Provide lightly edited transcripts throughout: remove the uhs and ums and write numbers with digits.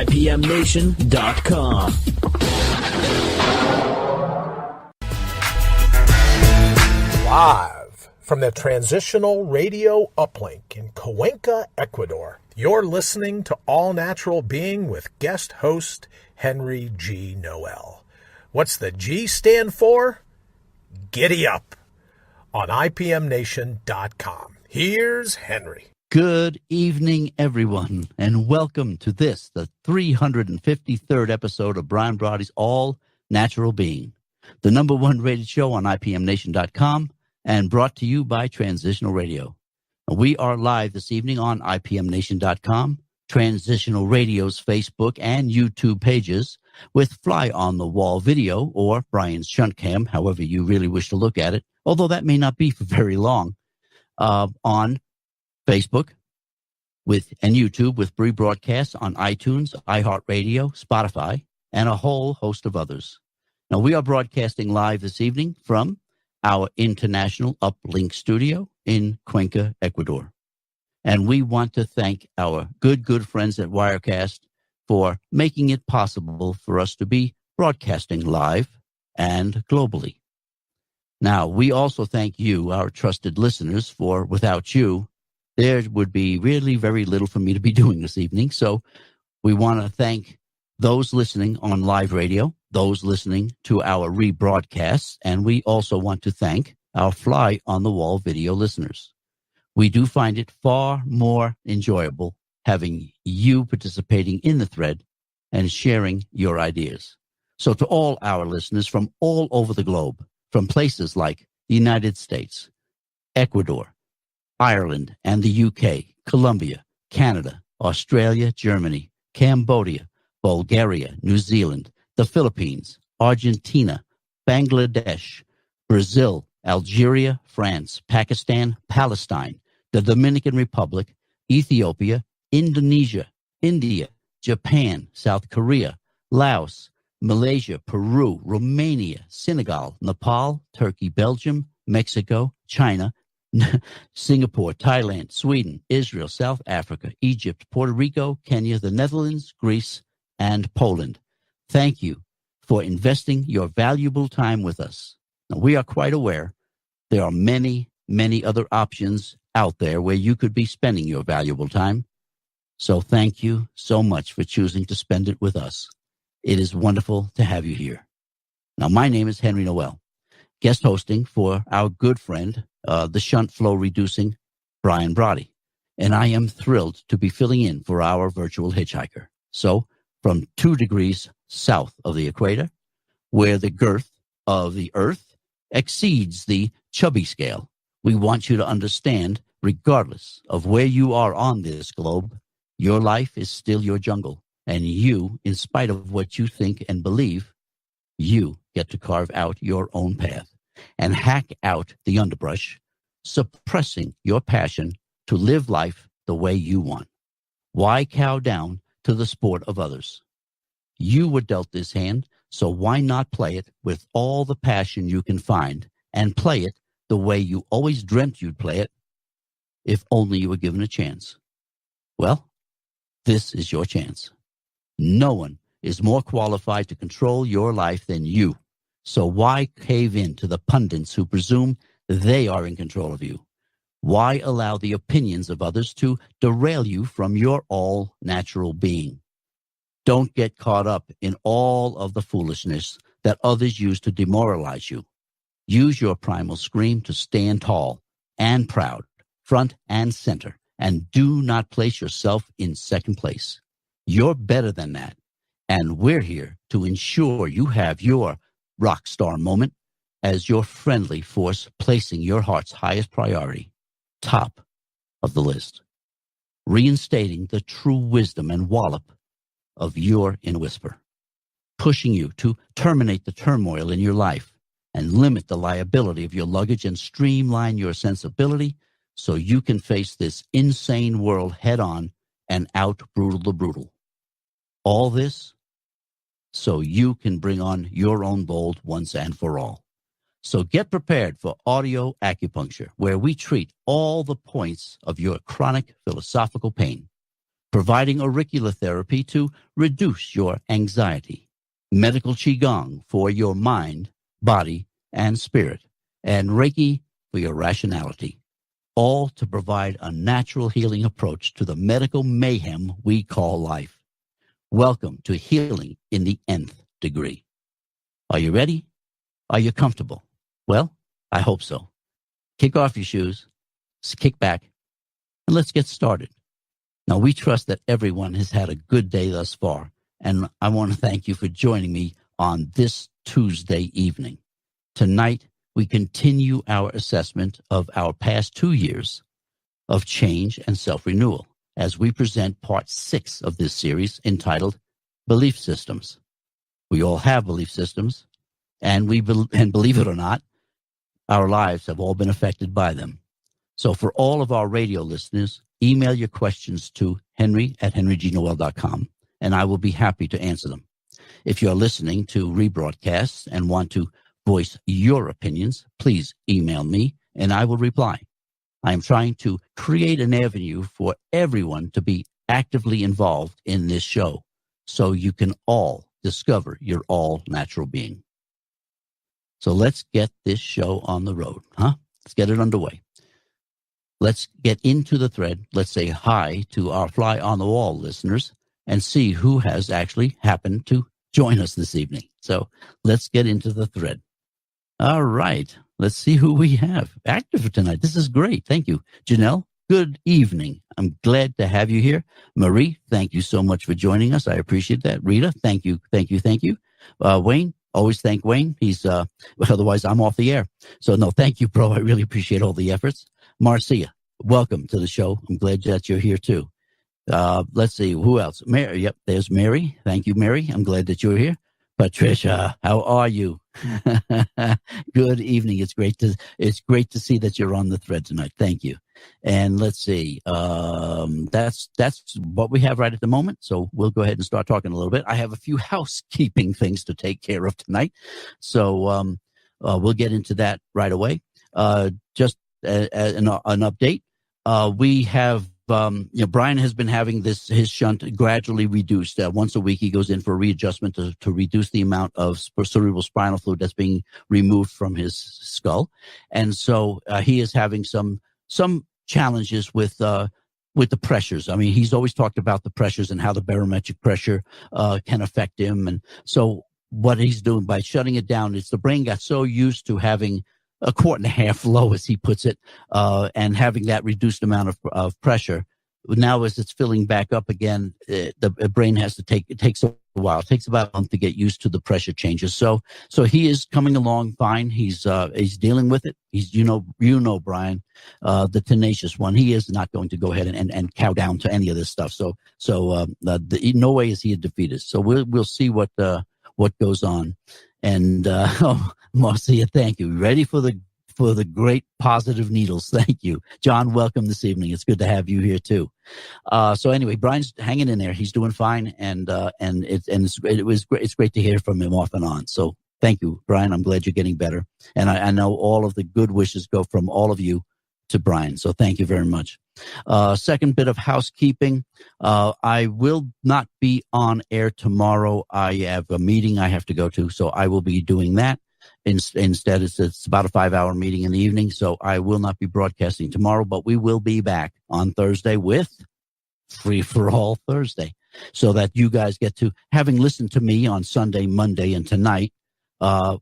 IPMNation.com. Live from the Transitional Radio Uplink in Cuenca, Ecuador, you're listening to All Natural Being with guest host Henry G. Noel. What's the G stand for? Giddy up on IPMNation.com. Here's Henry. Good evening, everyone, and welcome to this, the 353rd episode of Brian Brody's All Natural Being, the number one rated show on IPMNation.com and brought to you by Transitional Radio. We are live this evening on IPMNation.com, Transitional Radio's Facebook and YouTube pages, with fly-on-the-wall video, or Brian's shunt cam, however you really wish to look at it, although that may not be for very long, on Facebook and YouTube with rebroadcasts on iTunes, iHeartRadio, Spotify, and a whole host of others. Now, we are broadcasting live this evening from our international uplink studio in Cuenca, Ecuador. And we want to thank our good friends at Wirecast for making it possible for us to be broadcasting live and globally. Now, we also thank you, our trusted listeners, for without you, there would be really very little for me to be doing this evening. So we want to thank those listening on live radio, those listening to our rebroadcasts, and we also want to thank our fly-on-the-wall video listeners. We do find it far more enjoyable having you participating in the thread and sharing your ideas. So to all our listeners from all over the globe, from places like the United States, Ecuador, Ireland and the UK, Colombia, Canada, Australia, Germany, Cambodia, Bulgaria, New Zealand, the Philippines, Argentina, Bangladesh, Brazil, Algeria, France, Pakistan, Palestine, the Dominican Republic, Ethiopia, Indonesia, India, Japan, South Korea, Laos, Malaysia, Peru, Romania, Senegal, Nepal, Turkey, Belgium, Mexico, China, Singapore, Thailand, Sweden, Israel, South Africa, Egypt, Puerto Rico, Kenya, the Netherlands, Greece, and Poland. Thank you for investing your valuable time with us. Now, we are quite aware there are many other options out there where you could be spending your valuable time. So thank you so much for choosing to spend it with us. It is wonderful to have you here. Now, my name is Henry Noel, guest hosting for our good friend, the shunt flow reducing Brian Brody. And I am thrilled to be filling in for our virtual hitchhiker. So from 2 degrees south of the equator, where the girth of the earth exceeds the chubby scale, we want you to understand, regardless of where you are on this globe, your life is still your jungle. And you, in spite of what you think and believe, you get to carve out your own path and hack out the underbrush, suppressing your passion to live life the way you want. Why cow down to the sport of others? You were dealt this hand, so why not play it with all the passion you can find and play it the way you always dreamt you'd play it, if only you were given a chance? Well, this is your chance. No one is more qualified to control your life than you. So why cave in to the pundits who presume they are in control of you? Why allow the opinions of others to derail you from your all-natural being? Don't get caught up in all of the foolishness that others use to demoralize you. Use your primal scream to stand tall and proud, front and center, and do not place yourself in second place. You're better than that, and we're here to ensure you have your rock star moment as your friendly force, placing your heart's highest priority, top of the list, reinstating the true wisdom and wallop of your inner whisper, pushing you to terminate the turmoil in your life and limit the liability of your luggage and streamline your sensibility so you can face this insane world head on and out brutal the brutal. All this so you can bring on your own bold once and for all. So get prepared for audio acupuncture, where we treat all the points of your chronic philosophical pain. providing auricular therapy to reduce your anxiety, medical qigong for your mind, body, and spirit, and Reiki for your rationality, all to provide a natural healing approach to the medical mayhem we call life. Welcome to Healing in the Nth Degree. Are you ready? Are you comfortable? Well, I hope so. Kick off your shoes, kick back, and let's get started. Now, we trust that everyone has had a good day thus far, and I want to thank you for joining me on this Tuesday evening. Tonight, we continue our assessment of our past 2 years of change and self-renewal as we present part 6 of this series entitled Belief Systems. We all have belief systems, and believe it or not, our lives have all been affected by them. So for all of our radio listeners, email your questions to henry@henrygnoel.com, and I will be happy to answer them. If you're listening to rebroadcasts and want to voice your opinions, please email me, and I will reply. I am trying to create an avenue for everyone to be actively involved in this show so you can all discover your all-natural being. So let's get this show on the road, huh? Let's get it underway. Let's get into the thread. Let's say hi to our fly on the wall listeners and see who has actually happened to join us this evening. So let's get into the thread. All right. Let's see who we have active for tonight. This is great. Thank you. Janelle, good evening. I'm glad to have you here. Marie, thank you so much for joining us. I appreciate that. Rita, thank you. Wayne, always thank Wayne. He's, otherwise I'm off the air. So no, thank you, bro. I really appreciate all the efforts. Marcia, welcome to the show. I'm glad that you're here too. Let's see, who else? Mary, yep, there's Mary. Thank you, Mary. I'm glad that you're here. Patricia, how are you? Good evening. It's great to see that you're on the thread tonight. Thank you. And let's see, that's what we have right at the moment. So we'll go ahead and start talking a little bit. I have a few housekeeping things to take care of tonight. So we'll get into that right away. Just an update. We have, Brian has been having his shunt gradually reduced. Once a week, he goes in for a readjustment to reduce the amount of cerebral spinal fluid that's being removed from his skull. And so he is having some challenges with the pressures. I mean, he's always talked about the pressures and how the barometric pressure can affect him. And so what he's doing by shutting it down is the brain got so used to having a quart and a half low, as he puts it, and having that reduced amount of pressure. Now, as it's filling back up again, the brain has to it takes a while. It takes about a month to get used to the pressure changes. So he is coming along fine. He's dealing with it. He's, you know, Brian, the tenacious one. He is not going to go ahead and cow down to any of this stuff. So no way is he a defeatist. So we'll see what goes on. And Marcia, thank you. Ready for the great positive needles? Thank you, John. Welcome this evening. It's good to have you here too. So anyway, Brian's hanging in there. He's doing fine, and it's great to hear from him off and on. So thank you, Brian. I'm glad you're getting better, and I know all of the good wishes go from all of you to Brian. So thank you very much. Second bit of housekeeping. I will not be on air tomorrow. I have a meeting I have to go to, so I will be doing that. Instead, it's about a 5-hour meeting in the evening, so I will not be broadcasting tomorrow, but we will be back on Thursday with Free for All Thursday, so that you guys get to, having listened to me on Sunday, Monday, and tonight,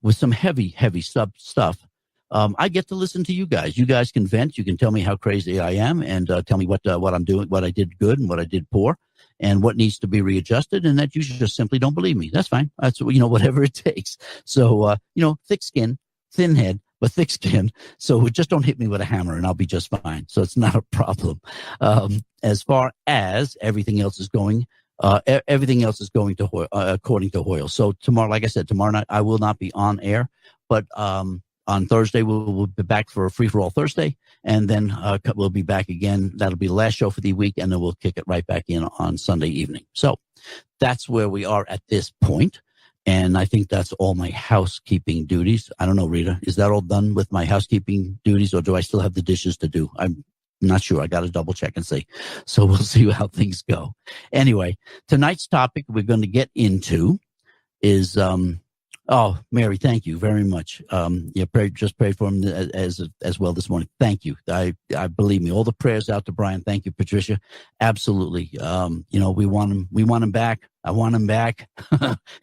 with some heavy stuff. I get to listen to you guys. You guys can vent. You can tell me how crazy I am, and tell me what I'm doing, what I did good and what I did poor, and what needs to be readjusted, and that you just simply don't believe me. That's fine. That's, whatever it takes. So, thick skin, thin head, but thick skin. So just don't hit me with a hammer and I'll be just fine. So it's not a problem. As far as everything else is going, to according to Hoyle. So tomorrow, like I said, tomorrow night I will not be on air, but on Thursday we'll be back for a Free for All Thursday, and then we'll be back again. That'll be the last show for the week, and then we'll kick it right back in on Sunday evening. So that's where we are at this point, and I think that's all my housekeeping duties. I don't know, Rita, is that all done with my housekeeping duties, or do I still have the dishes to do? not sure. I got to double check and see. So we'll see how things go. Anyway, tonight's topic we're going to get into is, oh, Mary, thank you very much. Just prayed for him as well this morning. Thank you. I believe me, all the prayers out to Brian. Thank you, Patricia. Absolutely. We want him back. I want him back.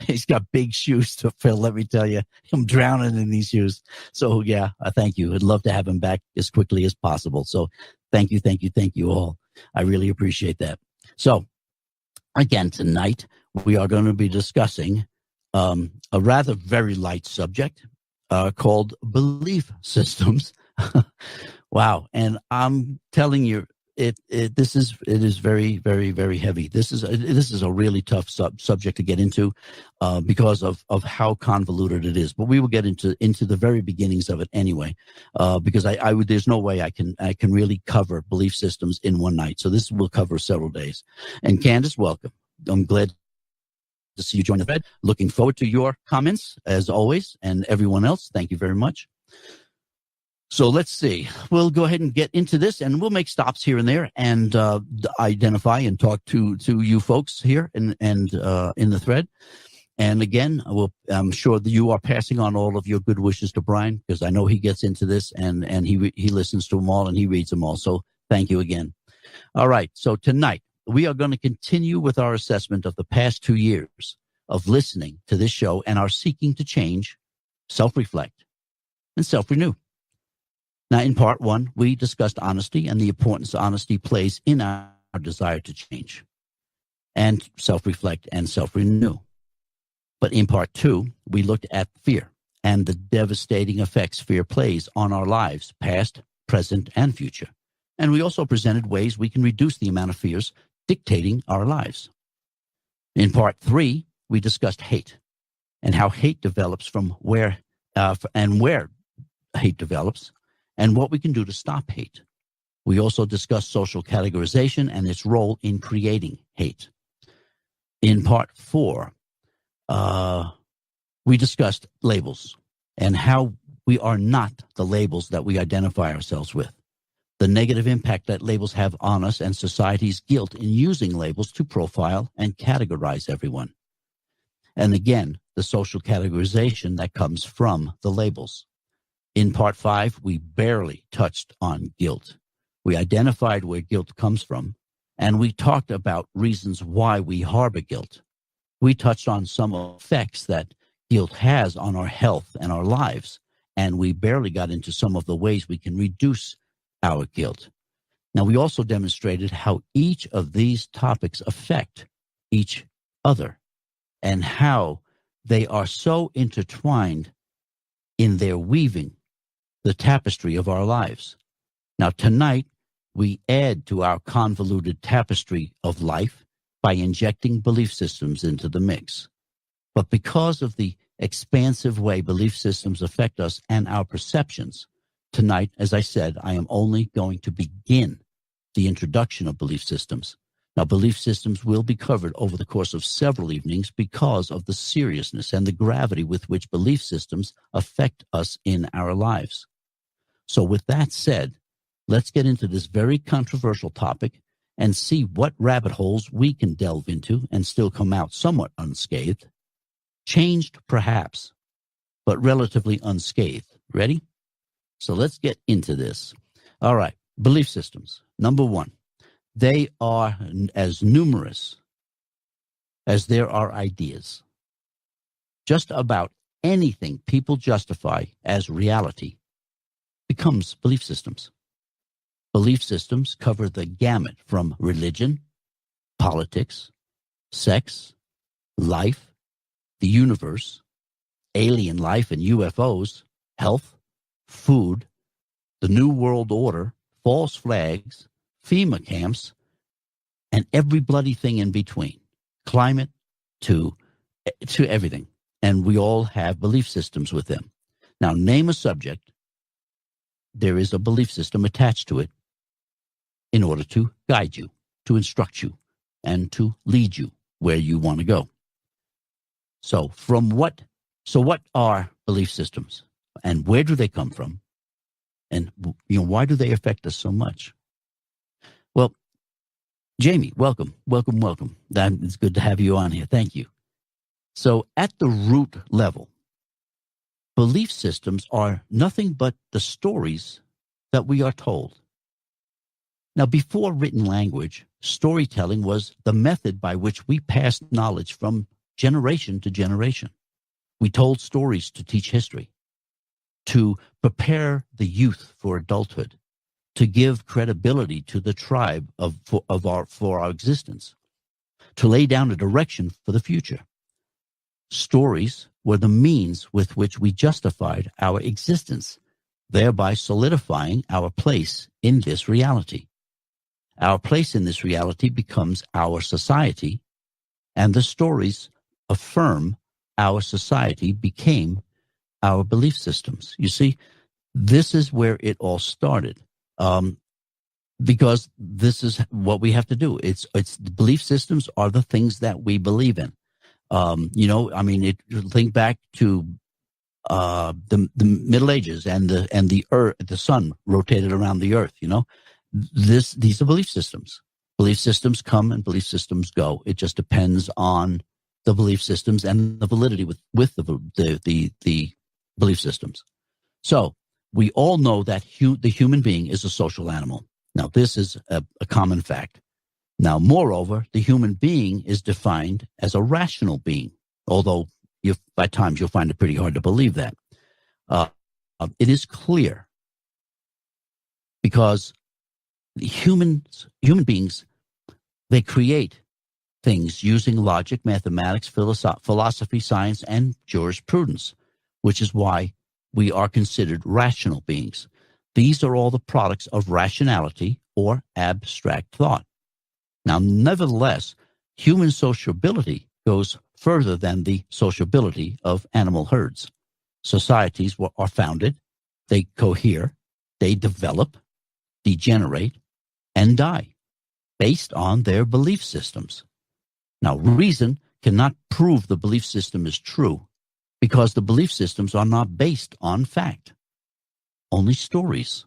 He's got big shoes to fill. Let me tell you, I'm drowning in these shoes. So yeah, thank you. I'd love to have him back as quickly as possible. So thank you all. I really appreciate that. So again, tonight we are going to be discussing a rather very light subject called belief systems. Wow. And I'm telling you, it is very, very, very heavy. This is a really tough subject to get into because of how convoluted it is. But we will get into the very beginnings of it anyway, because there's no way I can really cover belief systems in one night. So this will cover several days. And Candace, welcome. I'm glad to see you join the thread. Looking forward to your comments as always, and everyone else. Thank you very much. So let's see. We'll go ahead and get into this, and we'll make stops here and there and identify and talk to you folks here and in the thread. And again, I'm sure that you are passing on all of your good wishes to Brian, because I know he gets into this and he listens to them all and he reads them all. So thank you again. All right. So tonight we are going to continue with our assessment of the past 2 years of listening to this show and are seeking to change, self-reflect, and self-renew. Now, in part 1, we discussed honesty and the importance honesty plays in our desire to change and self-reflect and self-renew. But in part 2, we looked at fear and the devastating effects fear plays on our lives, past, present, and future. And we also presented ways we can reduce the amount of fears dictating our lives. In part 3, we discussed hate and how hate develops from where hate develops, and what we can do to stop hate. We also discussed social categorization and its role in creating hate. In part 4, we discussed labels and how we are not the labels that we identify ourselves with, the negative impact that labels have on us, and society's guilt in using labels to profile and categorize everyone. And again, the social categorization that comes from the labels. In part 5, we barely touched on guilt. We identified where guilt comes from, and we talked about reasons why we harbor guilt. We touched on some effects that guilt has on our health and our lives, and we barely got into some of the ways we can reduce our guilt. Now, we also demonstrated how each of these topics affect each other and how they are so intertwined in their weaving the tapestry of our lives. Now, tonight, we add to our convoluted tapestry of life by injecting belief systems into the mix. But because of the expansive way belief systems affect us and our perceptions, tonight, as I said, I am only going to begin the introduction of belief systems. Now, belief systems will be covered over the course of several evenings because of the seriousness and the gravity with which belief systems affect us in our lives. So with that said, let's get into this very controversial topic and see what rabbit holes we can delve into and still come out somewhat unscathed. Changed, perhaps, but relatively unscathed. Ready? So let's get into this. All right, belief systems. Number 1, they are as numerous as there are ideas. Just about anything people justify as reality becomes belief systems. Belief systems cover the gamut from religion, politics, sex, life, the universe, alien life and UFOs, health, food, the New World Order, false flags, FEMA camps, and every bloody thing in between, climate to everything. And we all have belief systems with them. Now, name a subject. There is a belief system attached to it in order to guide you, to instruct you, and to lead you where you want to go. So what are belief systems, and where do they come from? And why do they affect us so much? Well, Jamie, welcome, welcome, welcome. It's good to have you on here. Thank you. So at the root level, belief systems are nothing but the stories that we are told. Now, before written language, storytelling was the method by which we passed knowledge from generation to generation. We told stories to teach history, to prepare the youth for adulthood, to give credibility to the tribe for our existence, to lay down a direction for the future. Stories were the means with which we justified our existence, thereby solidifying our place in this reality. Our place in this reality becomes our society, and the stories affirm our society became our belief systems. You see, this is where it all started, because this is what we have to do. It's belief systems are the things that we believe in. Think back to the Middle Ages and the earth, the sun rotated around the earth. These are belief systems. Belief systems come and belief systems go. It just depends on the belief systems and the validity with the belief systems. So we all know that the human being is a social animal. Now, this is a common fact. Now, moreover, the human being is defined as a rational being, although by times you'll find it pretty hard to believe that. It is clear because human beings, they create things using logic, mathematics, philosophy, science, and jurisprudence, which is why we are considered rational beings. These are all the products of rationality or abstract thought. Now, nevertheless, human sociability goes further than the sociability of animal herds. Societies are founded, they cohere, they develop, degenerate, and die based on their belief systems. Now, reason cannot prove the belief system is true because the belief systems are not based on fact, only stories.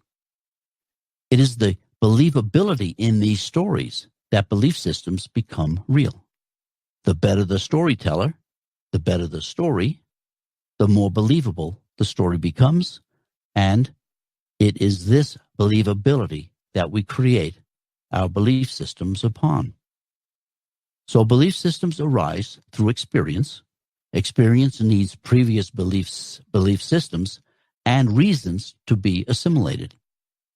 It is the believability in these stories that belief systems become real. The better the storyteller, the better the story, the more believable the story becomes, and it is this believability that we create our belief systems upon. So belief systems arise through experience. Experience needs previous belief systems and reasons to be assimilated.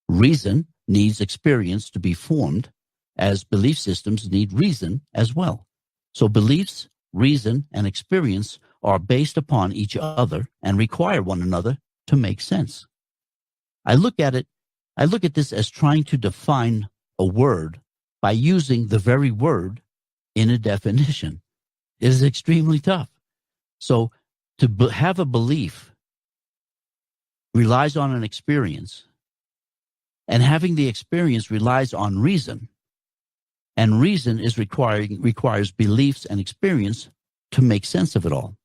Reason needs experience to be formed, as belief systems need reason as well. So beliefs, reason, and experience are based upon each other and require one another to make sense. I look at this as trying to define a word by using the very word in a definition. It is extremely tough. So to have a belief relies on an experience, and having the experience relies on reason, and reason requires beliefs and experience to make sense of it all.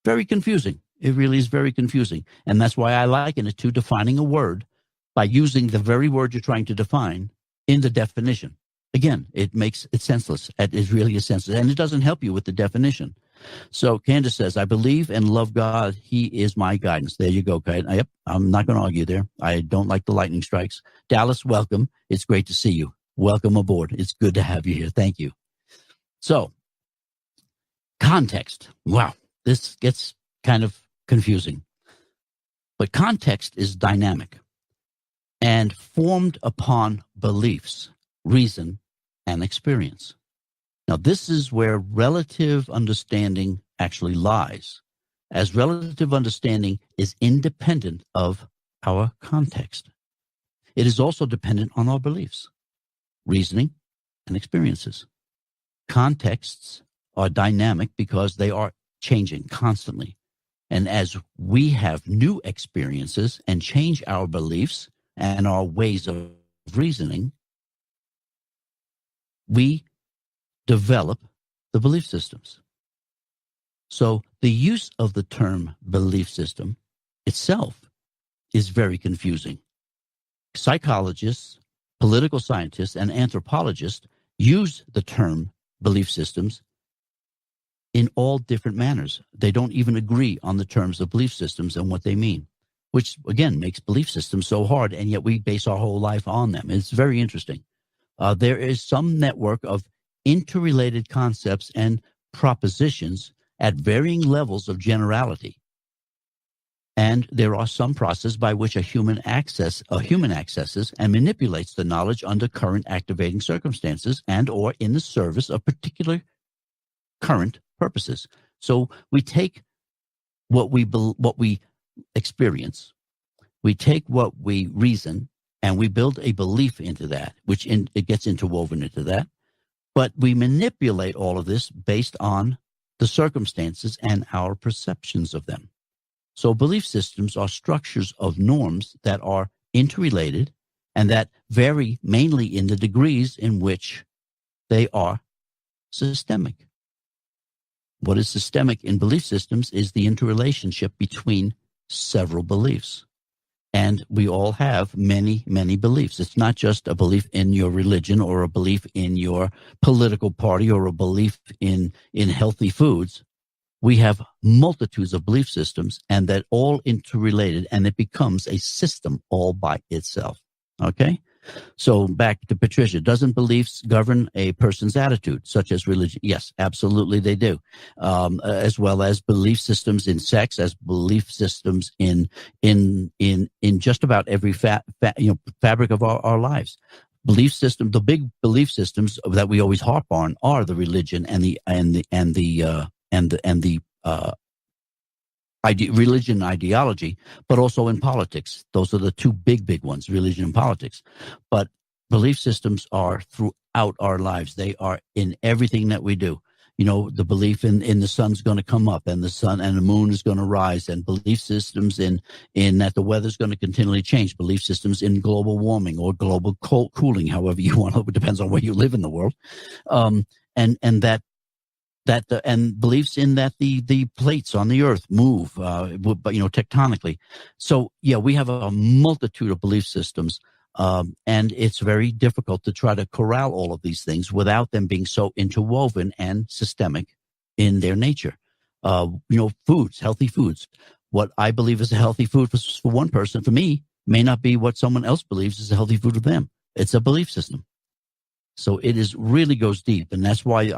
Very confusing. It really is very confusing. And that's why I liken it to defining a word by using the very word you're trying to define in the definition. Again, it makes it senseless. It really is senseless. And it doesn't help you with the definition. So Candace says, I believe and love God. He is my guidance. There you go, Kate. Yep, I'm not going to argue there. I don't like the lightning strikes. Dallas, welcome. It's great to see you. Welcome aboard. It's good to have you here. Thank you. So, context. Wow, this gets kind of confusing. But context is dynamic and formed upon beliefs, reason, and experience. Now, this is where relative understanding actually lies, as relative understanding is independent of our context. It is also dependent on our beliefs, reasoning, and experiences. Contexts are dynamic because they are changing constantly. And as we have new experiences and change our beliefs and our ways of reasoning, we develop the belief systems. So the use of the term belief system itself is very confusing. Psychologists political scientists and anthropologists use the term belief systems in all different manners. They don't even agree on the terms of belief systems and what they mean, which, again, makes belief systems so hard, and yet we base our whole life on them. It's very interesting. There is some network of interrelated concepts and propositions at varying levels of generality. And there are some processes by which a human accesses and manipulates the knowledge under current activating circumstances and or in the service of particular current purposes. So we take what we experience, we take what we reason, and we build a belief into that, it gets interwoven into that. But we manipulate all of this based on the circumstances and our perceptions of them. So belief systems are structures of norms that are interrelated and that vary mainly in the degrees in which they are systemic. What is systemic in belief systems is the interrelationship between several beliefs. And we all have many, many beliefs. It's not just a belief in your religion or a belief in your political party or a belief in healthy foods. We have multitudes of belief systems, and that all interrelated, and it becomes a system all by itself. Okay? So back to Patricia. Doesn't beliefs govern a person's attitude, such as religion? Yes, absolutely they do. As well as belief systems in sex, as belief systems in just about every fabric of our lives. Belief system, the big belief systems that we always harp on are the religion and the religion ideology, but also in politics. Those are the two big ones, religion and politics. But belief systems are throughout our lives. They are in everything that we do. You know, the belief in the sun's going to come up and the sun and the moon is going to rise, and belief systems in that the weather's going to continually change, belief systems in global warming or global cooling, however you want to, it depends on where you live in the world. And beliefs in that the plates on the earth move, but tectonically. So yeah, we have a multitude of belief systems, and it's very difficult to try to corral all of these things without them being so interwoven and systemic in their nature. Foods, healthy foods. What I believe is a healthy food for one person, for me, may not be what someone else believes is a healthy food for them. It's a belief system. So it really goes deep, and that's why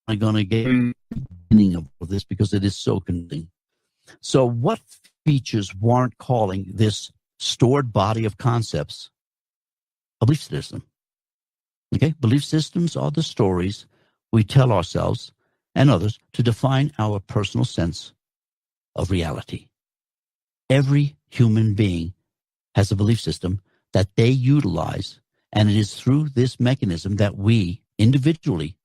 I'm going to get the beginning of this, because it is so convincing. So what features warrant calling this stored body of concepts a belief system? Okay, belief systems are the stories we tell ourselves and others to define our personal sense of reality. Every human being has a belief system that they utilize, and it is through this mechanism that we individually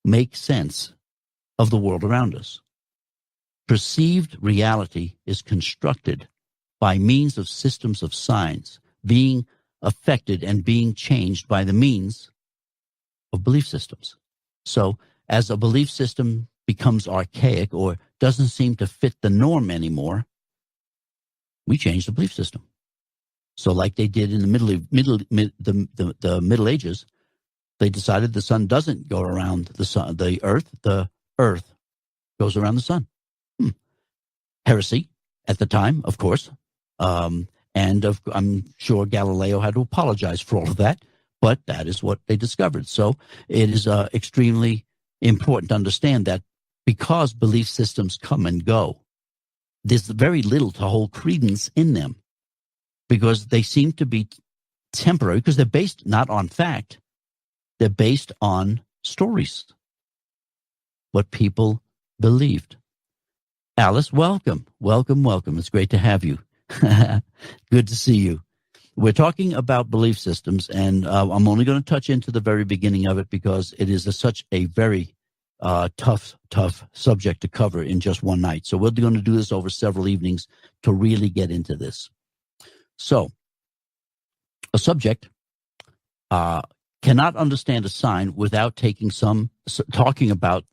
make sense of the world around us. Perceived reality is constructed by means of systems of signs being affected and being changed by the means of belief systems. So as a belief system becomes archaic or doesn't seem to fit the norm anymore, we change the belief system. So like they did in the Middle Ages, they decided the sun doesn't go around the earth goes around the sun. Heresy at the time, of course. I'm sure Galileo had to apologize for all of that, but that is what they discovered. So it is extremely important to understand that because belief systems come and go, there's very little to hold credence in them, because they seem to be temporary, because they're based not on fact. They're based on stories, what people believed. Alice, welcome. It's great to have you. Good to see you. We're talking about belief systems, and I'm only going to touch into the very beginning of it because it is such a very tough subject to cover in just one night. So we're going to do this over several evenings to really get into this. So, a subject cannot understand a sign without talking about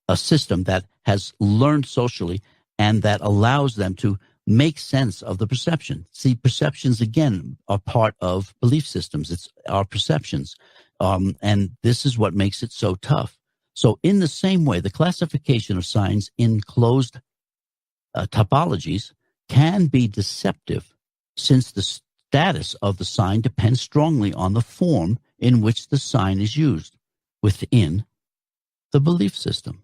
a system that has learned socially and that allows them to make sense of the perception. See, perceptions, again, are part of belief systems. It's our perceptions. And this is what makes it so tough. So in the same way, the classification of signs in closed topologies can be deceptive, since the status of the sign depends strongly on the form in which the sign is used within the belief system.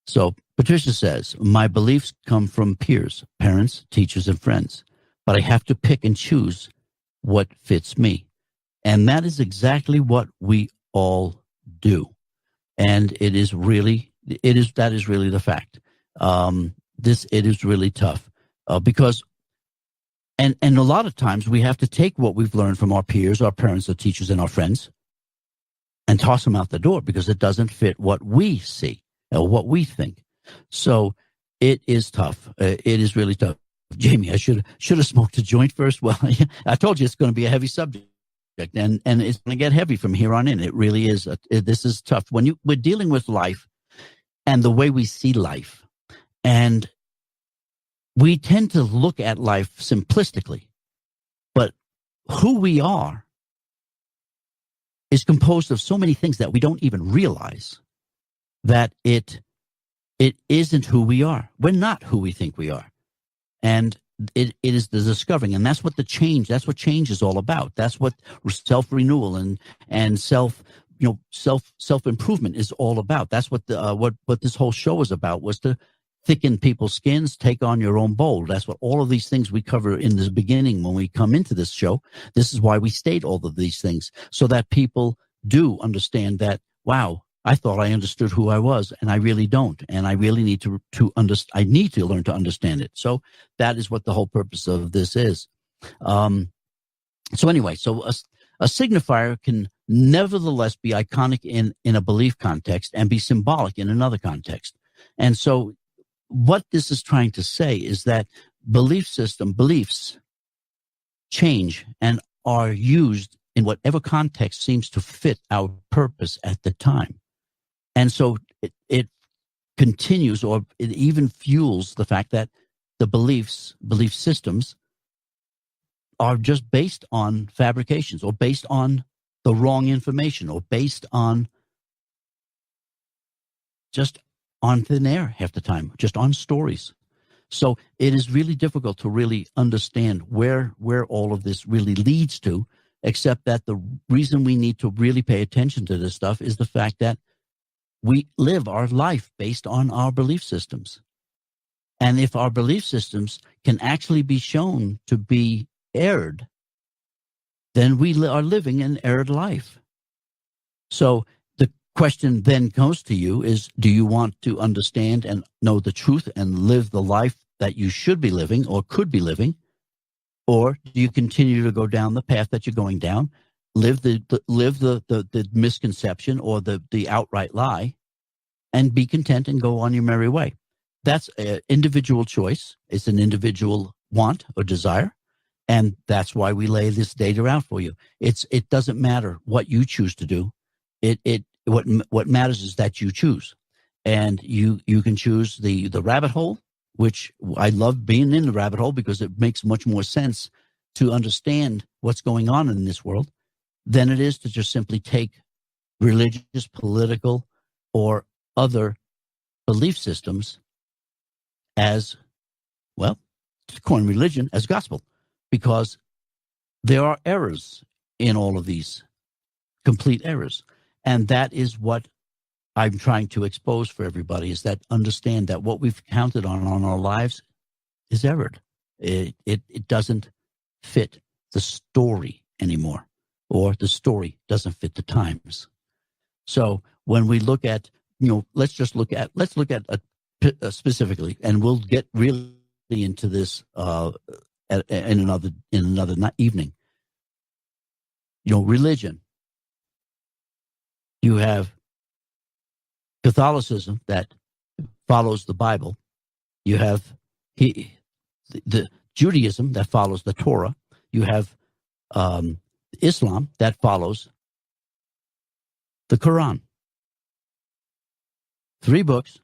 So Patricia says, my beliefs come from peers, parents, teachers, and friends, but I have to pick and choose what fits me. And that is exactly what we all do. And that is really the fact. It is really tough because, and a lot of times we have to take what we've learned from our peers, our parents, our teachers, and our friends, and toss them out the door because it doesn't fit what we see or what we think. So it is tough. It is really tough. Jamie, I should have smoked a joint first. Well, I told you it's going to be a heavy subject, and it's going to get heavy from here on in. It really is. This is tough when we're dealing with life and the way we see life, and we tend to look at life simplistically, but who we are is composed of so many things that we don't even realize that it isn't who we are. We're not who we think we are. And it is the discovering, and that's what change is all about. That's what self-renewal and self-improvement is all about. That's what what this whole show is about, was to thicken people's skins, take on your own bold. That's what all of these things we cover in the beginning when we come into this show. This is why we state all of these things, so that people do understand that, wow, I thought I understood who I was, and I really don't. And I really need to I need to learn to understand it. So that is what the whole purpose of this is. So anyway, a signifier can nevertheless be iconic in a belief context and be symbolic in another context. And so what this is trying to say is that beliefs change and are used in whatever context seems to fit our purpose at the time. And so it continues, or it even fuels the fact that the belief systems are just based on fabrications, or based on the wrong information, or based on just on thin air half the time, just on stories. So it is really difficult to really understand where all of this really leads to, except that the reason we need to really pay attention to this stuff is the fact that we live our life based on our belief systems. And if our belief systems can actually be shown to be erred, then we are living an erred life. So the question then goes to you is, do you want to understand and know the truth and live the life that you should be living or could be living? Or do you continue to go down the path that you're going down, live the misconception or the outright lie, and be content and go on your merry way? That's an individual choice. It's an individual want or desire. And that's why we lay this data out for you. It doesn't matter what you choose to do. What matters is that you choose. And you can choose the rabbit hole, which I love being in the rabbit hole because it makes much more sense to understand what's going on in this world than it is to just simply take religious, political, or other belief systems as, well, to coin religion, as gospel, because there are errors in all of these, complete errors. And that is what I'm trying to expose for everybody, is that understand that what we've counted on our lives is errored. It doesn't fit the story anymore, or the story doesn't fit the times. So when we look at, let's look at specifically, and we'll get really into this in another evening. Religion. You have Catholicism that follows the Bible. You have the Judaism that follows the Torah. You have Islam that follows the Quran. 3 books.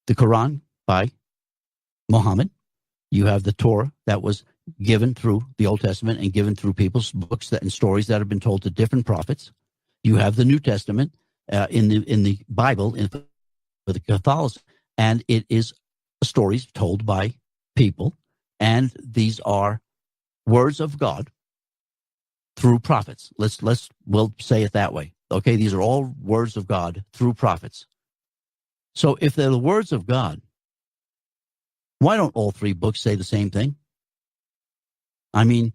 the Quran by Muhammad. You have the Torah that was given through the Old Testament and given through people's books and stories that have been told to different prophets. You have the New Testament in the Bible for the Catholicism, and it is stories told by people, and these are words of God through prophets. We'll say it that way. Okay, these are all words of God through prophets. So if they're the words of God, why don't all three books say the same thing? I mean,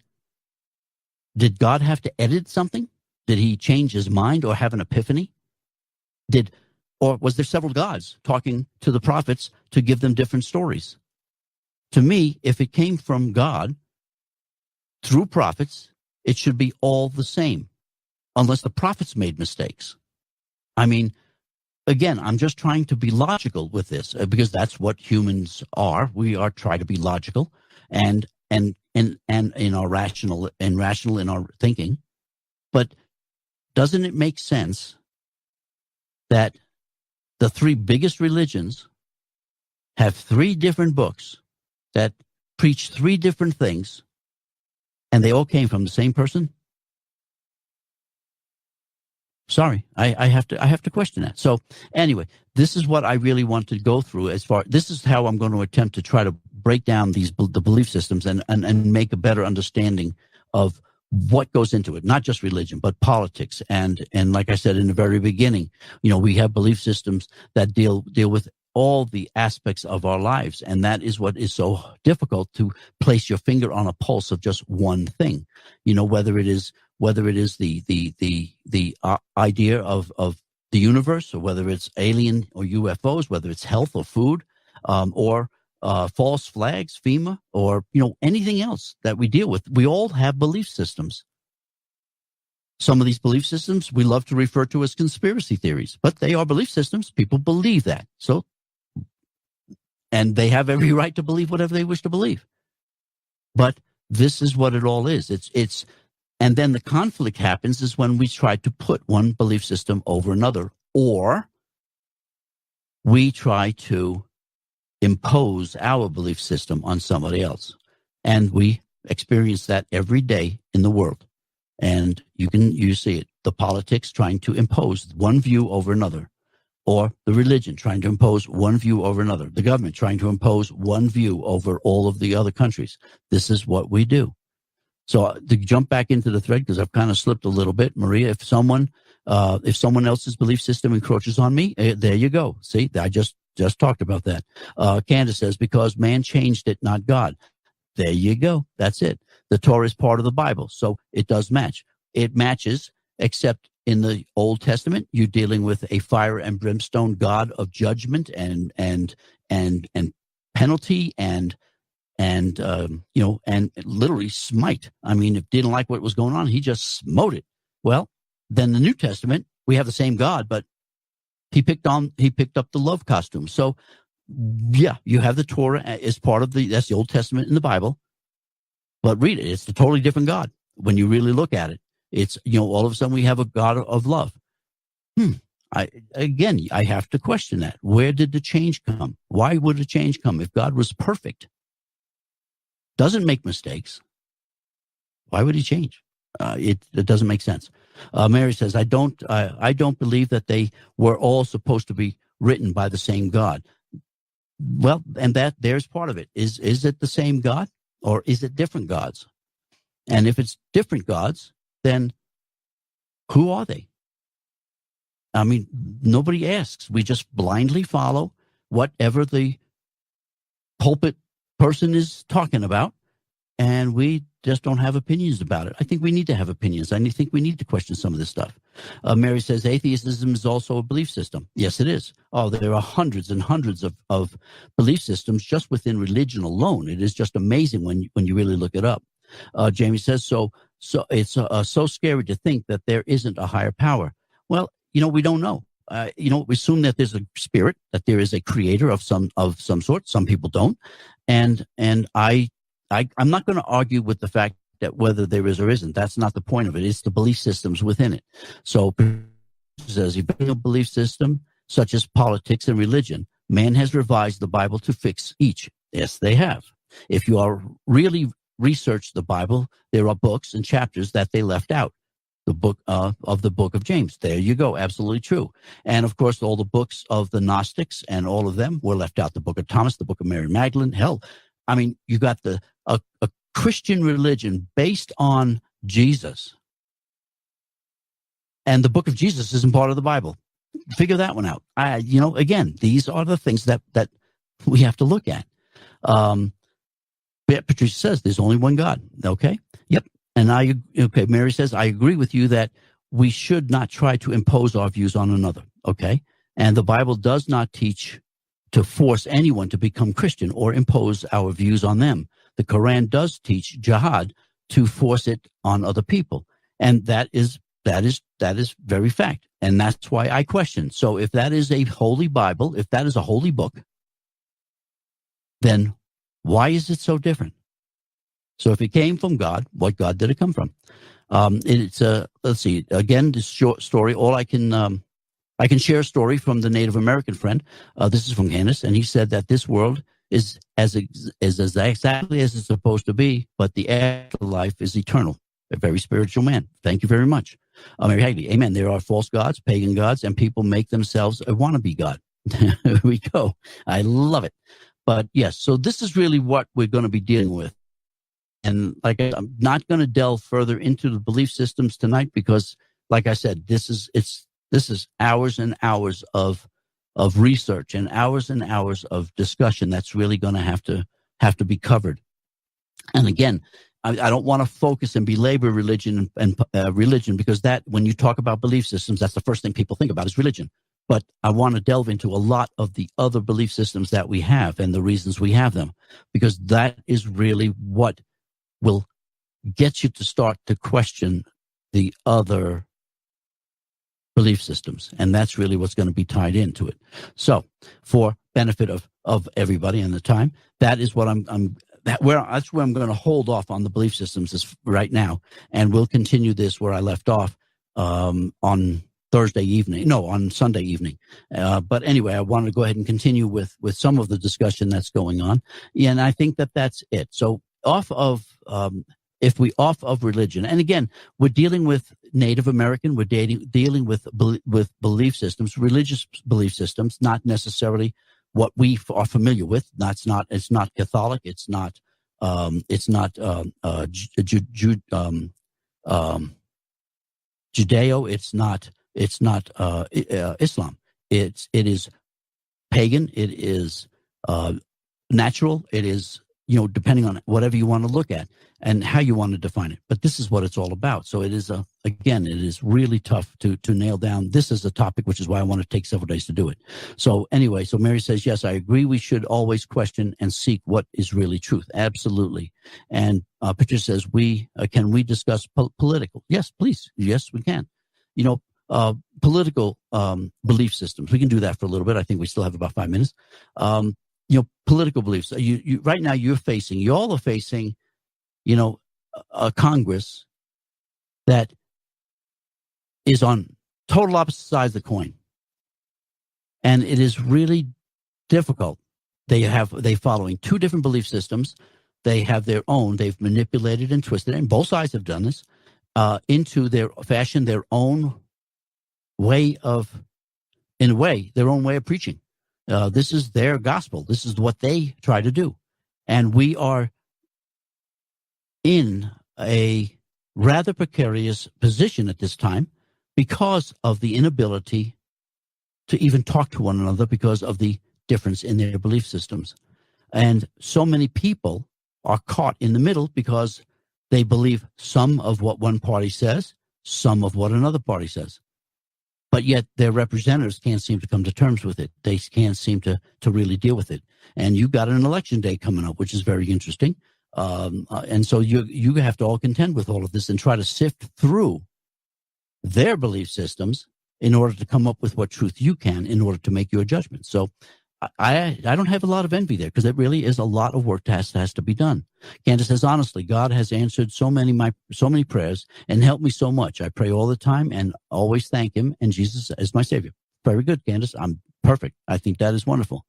did God have to edit something? Did he change his mind or have an epiphany? Or was there several gods talking to the prophets to give them different stories? To me, if it came from God through prophets, it should be all the same, unless the prophets made mistakes. I mean, again, I'm just trying to be logical with this because that's what humans are. We are trying to be logical and in our rational in our thinking. But doesn't it make sense that the three biggest religions have three different books that preach three different things, and they all came from the same person? Sorry, I have to question that. So anyway, this is what I really want to go through. This is how I'm going to attempt to try to break down the belief systems and make a better understanding of what goes into it, not just religion, but politics. And like I said in the very beginning, we have belief systems that deal with all the aspects of our lives. And that is what is so difficult, to place your finger on a pulse of just one thing, whether it is the idea of the universe, or whether it's alien or UFOs, whether it's health or food, or false flags, FEMA, or anything else that we deal with. We all have belief systems. Some of these belief systems we love to refer to as conspiracy theories, but they are belief systems. People believe that. And they have every right to believe whatever they wish to believe. But this is what it all is. And then the conflict happens is when we try to put one belief system over another, or we try to impose our belief system on somebody else. And we experience that every day in the world. And you see it, the politics trying to impose one view over another, or the religion trying to impose one view over another, the government trying to impose one view over all of the other countries. This is what we do. So to jump back into the thread, because I've kind of slipped a little bit, Maria, if someone else's belief system encroaches on me, there you go. See, I just talked about that. Candace says, because man changed it, not God. There you go. That's it. The Torah is part of the Bible, so it does match. It matches, except in the Old Testament, you're dealing with a fire and brimstone God of judgment and penalty and literally smite. I mean, if didn't like what was going on, he just smote it. Well, then the New Testament, we have the same God, but he picked up the love costume. So yeah, you have the Torah as part of that's the Old Testament in the Bible, but read it. It's a totally different God when you really look at it. It's, all of a sudden we have a God of love. I have to question that. Where did the change come? Why would the change come if God was perfect? Doesn't make mistakes. Why would he change? It doesn't make sense. Mary says, I don't believe that they were all supposed to be written by the same God. Well, and there's part of it. Is it the same God, or is it different gods? And if it's different gods, then who are they? I mean, nobody asks. We just blindly follow whatever the pulpit person is talking about, and we just don't have opinions about it. I think we need to have opinions. I think we need to question some of this stuff. Mary says, atheism is also a belief system. Yes, it is. Oh, there are hundreds and hundreds of belief systems just within religion alone. It is just amazing when you really look it up. Jamie says, so it's so scary to think that there isn't a higher power. Well, we don't know. We assume that there's a spirit, that there is a creator of some sort. Some people don't. And I'm not going to argue with the fact that whether there is or isn't. That's not the point of it. It's the belief systems within it. So says, you bring a belief system such as politics and religion man has revised the Bible to fix each. Yes, they have. If you are really research the Bible, there are books and chapters that they left out. The book of the book of James. There you go. Absolutely true. And of course, all the books of the Gnostics and all of them were left out. The book of Thomas, the book of Mary Magdalene. Hell, I mean, you got a Christian religion based on Jesus. And the book of Jesus isn't part of the Bible. Figure that one out. Again, these are the things that we have to look at. Patricia says there's only one God. Okay. Yep. And Mary says, I agree with you that we should not try to impose our views on another. Okay. And the Bible does not teach to force anyone to become Christian or impose our views on them. The Quran does teach jihad to force it on other people. And that is very fact. And that's why I question. So if that is a holy Bible, if that is a holy book, then why is it so different? So if it came from God, what God did it come from? Let's see. Again, this short story. All I can share a story from the Native American friend. This is from Candace, and he said that this world is exactly as it's supposed to be, but the afterlife is eternal. A very spiritual man. Thank you very much. Mary Hagley, amen. There are false gods, pagan gods, and people make themselves a wannabe God. There we go. I love it. But yes, so this is really what we're going to be dealing with. And I'm not going to delve further into the belief systems tonight because, like I said, this is hours and hours of research and hours of discussion that's really going to have to be covered. And again, I don't want to focus and belabor religion and religion because that when you talk about belief systems, that's the first thing people think about is religion. But I want to delve into a lot of the other belief systems that we have and the reasons we have them, because that is really what will get you to start to question the other belief systems. And that's really what's going to be tied into it. So for benefit of everybody and the time, that is what that's where I'm going to hold off on the belief systems right now. And we'll continue this where I left off on Sunday evening. But anyway, I wanted to go ahead and continue with some of the discussion that's going on. And I think that's it. So off of religion, and again, we're dealing with Native American, we're dealing with belief systems, religious belief systems, not necessarily what we are familiar with. It's not Catholic, it's not Judeo, it's not Islam. It is pagan. It is natural. It is depending on whatever you want to look at and how you want to define it. But this is what it's all about. So it is it is really tough to nail down. This is a topic, which is why I want to take several days to do it. So anyway, so Mary says, yes, I agree. We should always question and seek what is really truth. Absolutely. And Patricia says, can we discuss political? Yes, please. Yes, we can. Political belief systems. We can do that for a little bit. I think we still have about 5 minutes. Political beliefs. You right now you all are facing, a Congress that is on total opposite sides of the coin. And it is really difficult. They're following two different belief systems. They have their own. They've manipulated and twisted it, and both sides have done this, into their own way of preaching. This is their gospel. This is what they try to do. And we are in a rather precarious position at this time because of the inability to even talk to one another because of the difference in their belief systems. And so many people are caught in the middle because they believe some of what one party says, some of what another party says. But yet their representatives can't seem to come to terms with it. They can't seem to really deal with it. And you've got an election day coming up, which is very interesting. And so you have to all contend with all of this and try to sift through their belief systems in order to come up with what truth you can in order to make your judgment. So I don't have a lot of envy there because it really is a lot of work that has to be done. Candace says, honestly, God has answered so many prayers and helped me so much. I pray all the time and always thank him, and Jesus is my Savior. Very good, Candace. I'm perfect. I think that is wonderful.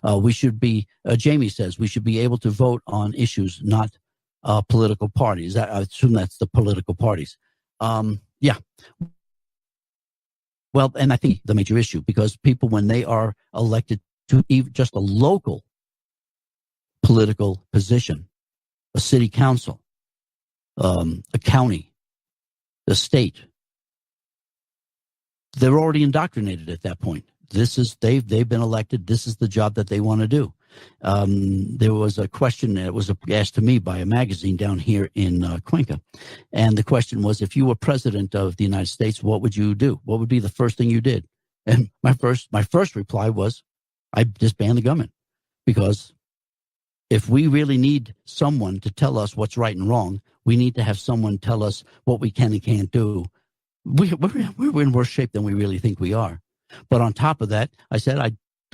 We should be, Jamie says, we should be able to vote on issues, not political parties. I assume that's the political parties. Yeah. Well, and I think the major issue, because people, when they are elected to even just a local political position, a city council, a county, the state, they're already indoctrinated at that point. They've been elected. This is the job that they want to do. There was a question that was asked to me by a magazine down here in Cuenca. And the question was, if you were president of the United States, what would you do? What would be the first thing you did? And my first reply was, I'd disband the government. Because if we really need someone to tell us what's right and wrong, we need to have someone tell us what we can and can't do. We're in worse shape than we really think we are. But on top of that, I said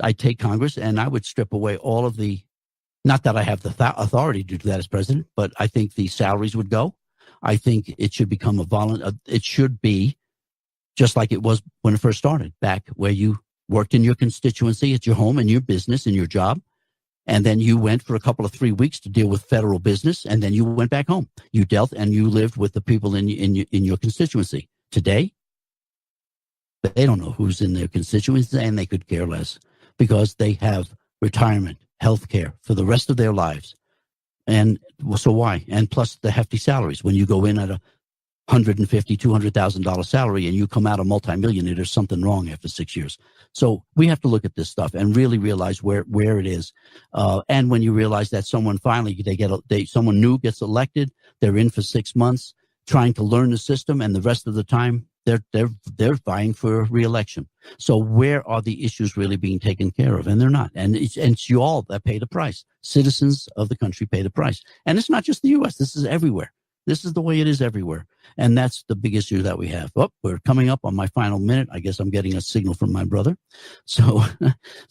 I'd take Congress and I would strip away all of the, not that I have the authority to do that as president, but I think the salaries would go. I think it should become it should be just like it was when it first started, back where you worked in your constituency, at your home, in your business, in your job. And then you went for a couple of 3 weeks to deal with federal business. And then you went back home. You dealt and you lived with the people in your constituency. Today, they don't know who's in their constituency, and they could care less because they have retirement, health care for the rest of their lives. And so why? And plus the hefty salaries. When you go in at a $150,000, $200,000 salary and you come out a multimillionaire, there's something wrong after 6 years. So we have to look at this stuff and really realize where it is. And when you realize that someone finally, someone new gets elected, they're in for 6 months trying to learn the system, and the rest of the time they're vying for re-election. So where are the issues really being taken care of? And they're not. And it's you all that pay the price. Citizens of the country pay the price. And it's not just the U.S. This is everywhere. This is the way it is everywhere. And that's the big issue that we have. Oh, we're coming up on my final minute. I guess I'm getting a signal from my brother. So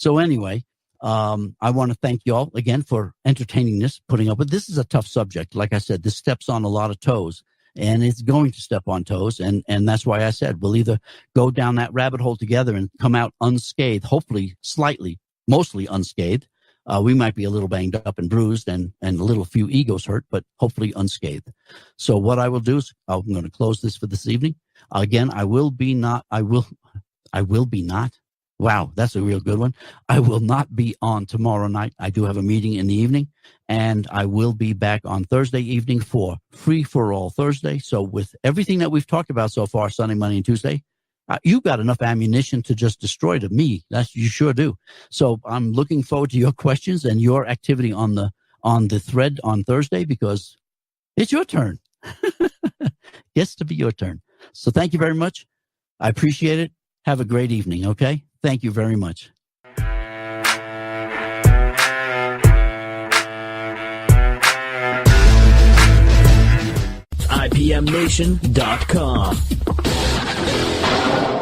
anyway, I want to thank you all again for entertaining this, putting up with this. Is a tough subject. Like I said, this steps on a lot of toes. And it's going to step on toes. And that's why I said we'll either go down that rabbit hole together and come out unscathed, hopefully mostly unscathed. We might be a little banged up and bruised and a little few egos hurt, but hopefully unscathed. So what I will do is I'm going to close this for this evening. Again, I will be not. Wow, that's a real good one. I will not be on tomorrow night. I do have a meeting in the evening, and I will be back on Thursday evening for Free for All Thursday. So with everything that we've talked about so far, Sunday, Monday, and Tuesday, you've got enough ammunition to just destroy to me. You sure do. So I'm looking forward to your questions and your activity on the thread on Thursday, because it's your turn. Gets to be your turn. So thank you very much. I appreciate it. Have a great evening. Okay. Thank you very much. IPMNation.com